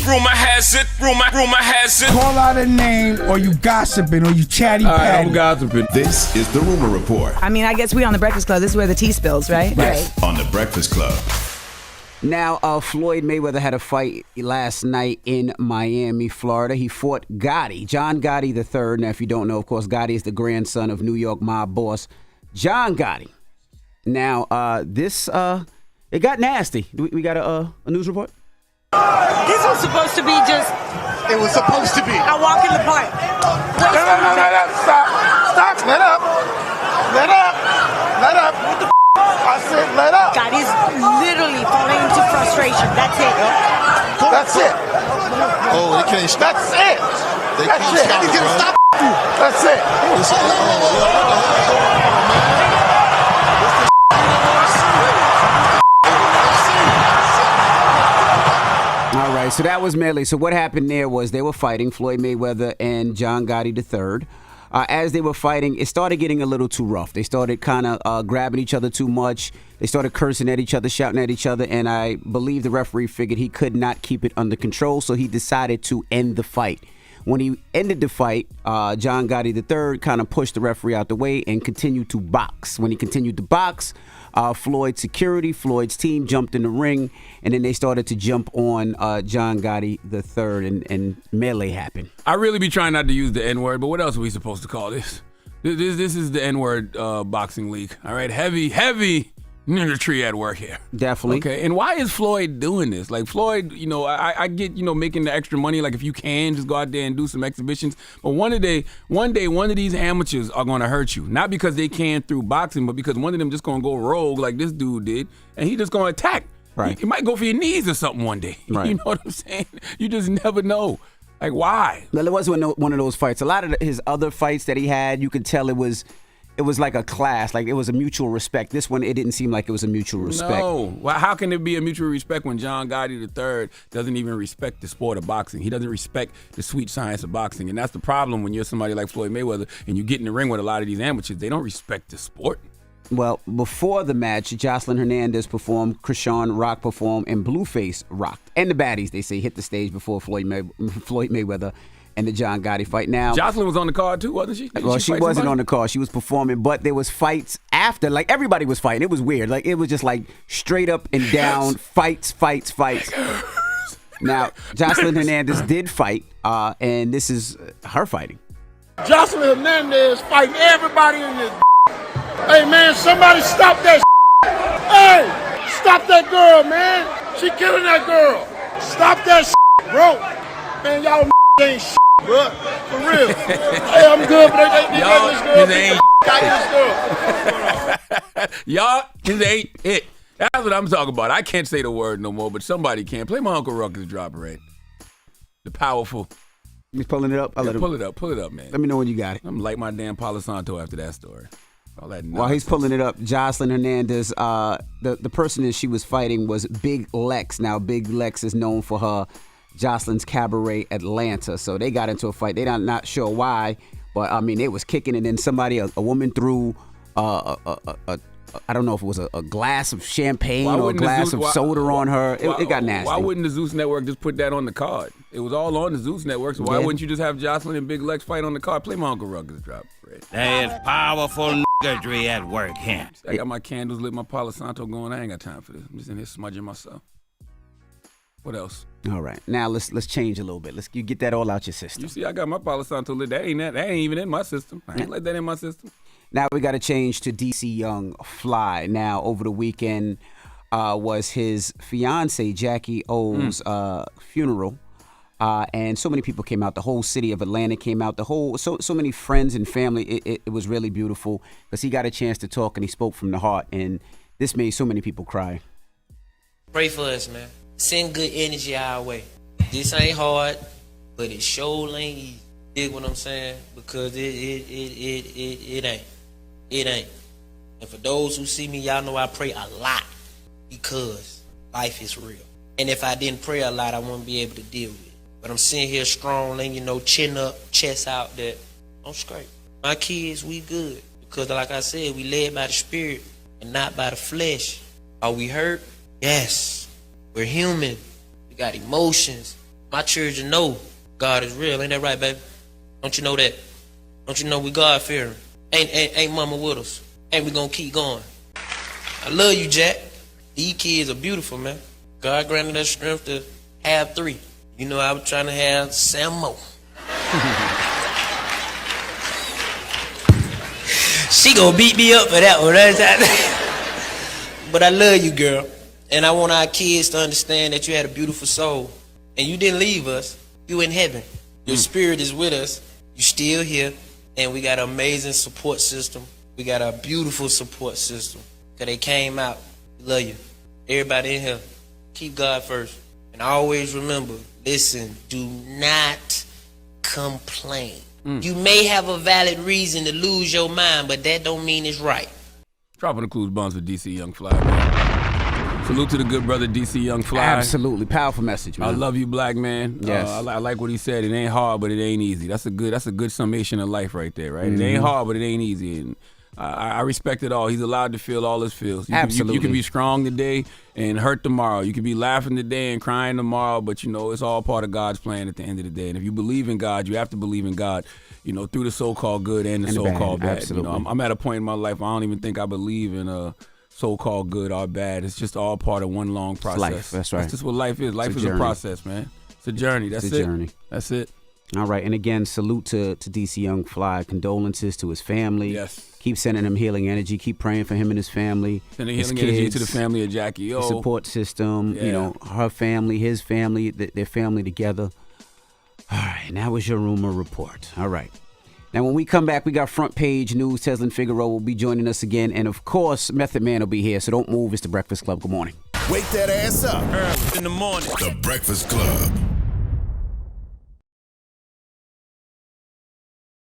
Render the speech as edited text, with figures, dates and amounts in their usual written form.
Rumor has it. Call out a name, or you gossiping, or you chatty patty. I'm gossiping. This is the Rumor Report. I mean, I guess we on the Breakfast Club. This is where the tea spills, right? Yes, on the Breakfast Club. Now, Floyd Mayweather had a fight last night in Miami, Florida. He fought Gotti, John Gotti III. Now, if you don't know, of course, Gotti is the grandson of New York mob boss John Gotti. Now, it got nasty. We got a news report? This was supposed to be just... It was supposed to be. I walk in the park. No, stop. Let up. What the I said let up. God is literally falling into frustration. That's it. That's it. Oh, they can't stop. That's it. That's it. He's gonna stop. That's it. All right, so that was melee. So what happened there was they were fighting, Floyd Mayweather and John Gotti III. As they were fighting, it started getting a little too rough. They started kind of grabbing each other too much. They started cursing at each other, shouting at each other, and I believe the referee figured he could not keep it under control, so he decided to end the fight. When he ended the fight, John Gotti III kind of pushed the referee out the way and continued to box. When he continued to box, Floyd's team jumped in the ring, and then they started to jump on John Gotti III, and melee happened. I really be trying not to use the N-word, but what else are we supposed to call this? This is the N-word boxing league. All right, heavy nigger tree at work here. Definitely. Okay, and why is Floyd doing this? Like, Floyd, I get, making the extra money. Like, if you can, just go out there and do some exhibitions. But one day, one of these amateurs are going to hurt you. Not because they can through boxing, but because one of them just going to go rogue like this dude did, and he just going to attack. Right. He might go for your knees or something one day. Right. You know what I'm saying? You just never know. Like, why? Well, it wasn't one of those fights. A lot of his other fights that he had, you could tell it was like a class, like it was a mutual respect. This one, it didn't seem like it was a mutual respect. No. Well, how can there be a mutual respect when John Gotti III doesn't even respect the sport of boxing? He doesn't respect the sweet science of boxing. And that's the problem when you're somebody like Floyd Mayweather and you get in the ring with a lot of these amateurs. They don't respect the sport. Well, before the match, Jocelyn Hernandez performed, Krishan Rock performed, and Blueface rocked. And the baddies, they say, hit the stage before Floyd Mayweather and the John Gotti fight. Now, Jocelyn was on the card too, wasn't she? Well, she wasn't on the card. She was performing, but there was fights after. Like, everybody was fighting. It was weird. Like, it was just like straight up and down fights. Now, Jocelyn Hernandez did fight, and this is her fighting. Jocelyn Hernandez fighting everybody in this. Hey man, somebody stop that. Hey, stop that girl, man. She killing that girl. Stop that, bro. Man, y'all ain't bro. For real. Hey, I'm good, but they this girl. Y'all just ain't it. That's what I'm talking about. I can't say the word no more, but somebody can. Play my Uncle Ruckus dropper, right? The powerful. He's pulling it up. Pull it up, man. Let me know when you got it. I'm like my damn Palo Santo after that story. All that While he's pulling it up, Jocelyn Hernandez, the person that she was fighting was Big Lex. Now, Big Lex is known for her Jocelyn's Cabaret Atlanta. So they got into a fight. They're not sure why, but I mean, they was kicking, and then a woman threw I don't know if it was a glass of champagne or a glass of soda on her. It got nasty. Why wouldn't the Zeus Network just put that on the card? It was all on the Zeus Network, so why wouldn't you just have Jocelyn and Big Lex fight on the card? Play my Uncle Ruckus drop. Right? That is powerful niggery at work here. I got my candles lit, my Palo Santo going. I ain't got time for this. I'm just in here smudging myself. What else? All right, now let's change a little bit. You get that all out your system. You see, I got my Palo Santo lit. That ain't even in my system. I ain't let that in my system. Now we got to change to DC Young Fly. Now, over the weekend was his fiance Jacky O's funeral, and so many people came out. The whole city of Atlanta came out. So many friends and family. It was really beautiful because he got a chance to talk and he spoke from the heart, and this made so many people cry. Pray for us, man. Send good energy our way. This ain't hard, but it sure ain't easy. Dig what I'm saying? Because it ain't. It ain't. And for those who see me, y'all know I pray a lot because life is real. And if I didn't pray a lot, I wouldn't be able to deal with it. But I'm sitting here strong and, chin up, chest out there. I'm straight. My kids, we good. Because like I said, we led by the spirit and not by the flesh. Are we hurt? Yes. We're human. We got emotions. My children know God is real. Ain't that right, baby? Don't you know that? Don't you know we God fearing? Ain't mama with us? Ain't we gonna keep going? I love you, Jack. These kids are beautiful, man. God granted us strength to have 3. You know, I was trying to have 7 more. She gonna beat me up for that one, right? But I love you, girl. And I want our kids to understand that you had a beautiful soul. And you didn't leave us. You in heaven. Your spirit is with us. You still here. And we got an amazing support system. We got a beautiful support system. Because they came out. We love you. Everybody in here, keep God first. And always remember, listen, do not complain. You may have a valid reason to lose your mind, but that don't mean it's right. Dropping the clues bombs with DC Young Fly, man. Salute to the good brother DC Young Fly. Absolutely. Powerful message, man. I love you, black man. Yes. I like what he said. It ain't hard, but it ain't easy. That's a good summation of life right there, right? It ain't hard, but it ain't easy. And I respect it all. He's allowed to feel all his feels. Absolutely. You can be strong today and hurt tomorrow. You can be laughing today and crying tomorrow, but you know, it's all part of God's plan at the end of the day. And if you believe in God, you have to believe in God, you know, through the so-called good and the so-called bad. Absolutely. You know, I'm at a point in my life I don't even think I believe in so-called good or bad. It's just all part of one long process. Life. That's right. That's just what life is. Life is a process, man. It's a journey. That's it's a journey. That's it. All right. And again, salute to DC Young Fly. Condolences to his family. Yes. Keep sending him healing energy. Keep praying for him and his family. Sending his healing energy kids, to the family of Jacky. the support system, you know, her family, his family, their family together. All right. And that was your rumor report. All right. Now, when we come back, we got front page news. Teslin Figaro will be joining us again. And, of course, Method Man will be here. So don't move. It's The Breakfast Club. Good morning. Wake that ass up. Early in the morning. The Breakfast Club.